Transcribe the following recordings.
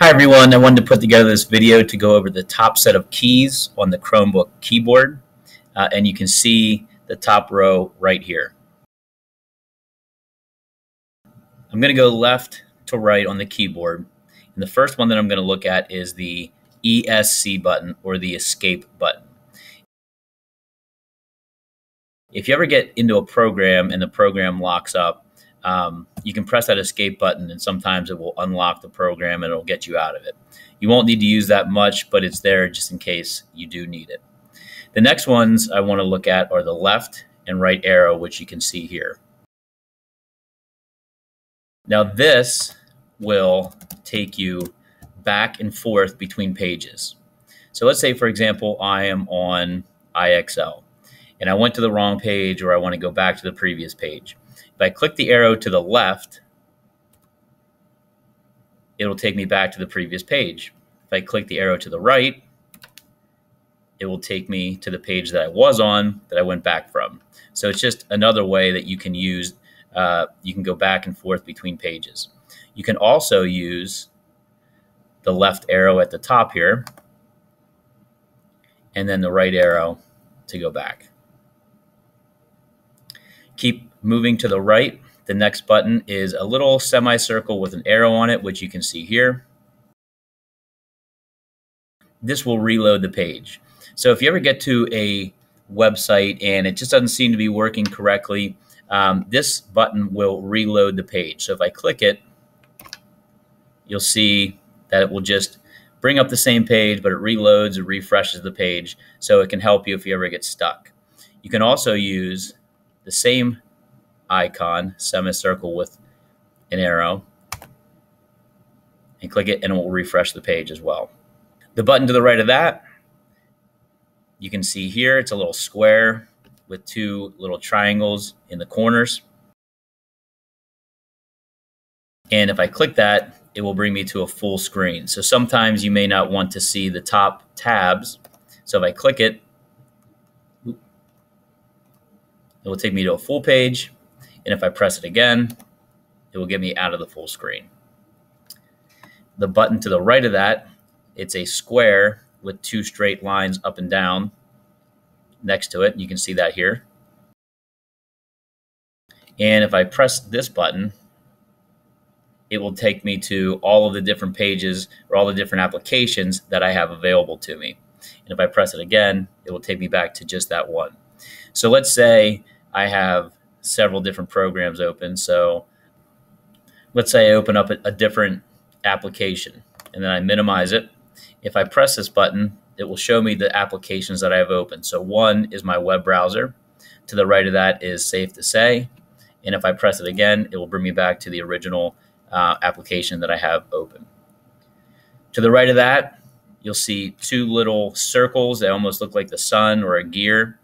Hi everyone, I wanted to put together this video to go over the top set of keys on the Chromebook keyboard, and you can see the top row right here. I'm going to go left to right on the keyboard, and the first one that I'm going to look at is the ESC button, or the escape button. If you ever get into a program and the program locks up, you can press that escape button and sometimes it will unlock the program and it'll get you out of it. You won't need to use that much, but it's there just in case you do need it. The next ones I want to look at are the left and right arrow, which you can see here. Now this will take you back and forth between pages. So let's say, for example, I am on IXL and I went to the wrong page, or I want to go back to the previous page. If I click the arrow to the left, it'll take me back to the previous page. If I click the arrow to the right, it will take me to the page that I was on, that I went back from. So it's just another way that you can use, you can go back and forth between pages. You can also use the left arrow at the top here, and then the right arrow to go back. Keep moving to the right. The next button is a little semicircle with an arrow on it, which you can see here. This will reload the page. So if you ever get to a website and it just doesn't seem to be working correctly, this button will reload the page. So if I click it, you'll see that it will just bring up the same page, but it reloads, it refreshes the page, so it can help you if you ever get stuck. You can also use the same icon, semicircle with an arrow, and click it and it will refresh the page as well. The button to the right of that, you can see here, it's a little square with two little triangles in the corners. And if I click that, it will bring me to a full screen. So sometimes you may not want to see the top tabs. So if I click it, it will take me to a full page, and if I press it again, it will get me out of the full screen. The button to the right of that, it's a square with two straight lines up and down next to it. You can see that here. And if I press this button, it will take me to all of the different pages, or all the different applications that I have available to me. And if I press it again, it will take me back to just that one. So let's say I have several different programs open. So let's say I open up a different application and then I minimize it. If I press this button, it will show me the applications that I have open. So one is my web browser. To the right of that is Safe to Say. And if I press it again, it will bring me back to the original application that I have open. To the right of that, you'll see two little circles that almost look like the sun or a gear.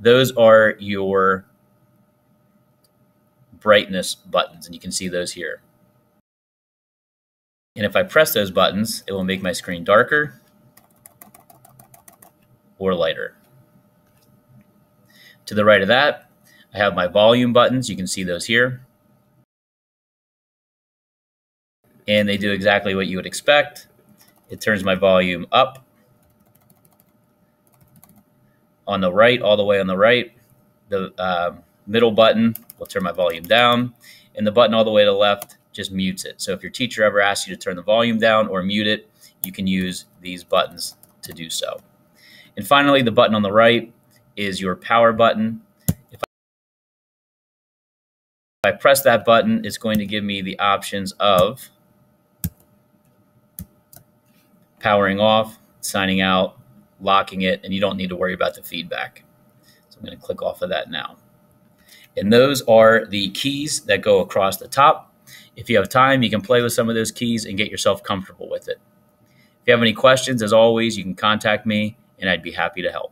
Those are your brightness buttons, and you can see those here. And if I press those buttons, it will make my screen darker or lighter. To the right of that, I have my volume buttons. You can see those here. And they do exactly what you would expect. It turns my volume up. On the right, all the way on the right, the middle button will turn my volume down, and the button all the way to the left just mutes it. So if your teacher ever asks you to turn the volume down or mute it, you can use these buttons to do so. And finally, the button on the right is your power button. If I press that button, it's going to give me the options of powering off, signing out, locking it, and you don't need to worry about the feedback. So I'm going to click off of that now. And those are the keys that go across the top. If you have time, you can play with some of those keys and get yourself comfortable with it. If you have any questions, as always, you can contact me and I'd be happy to help.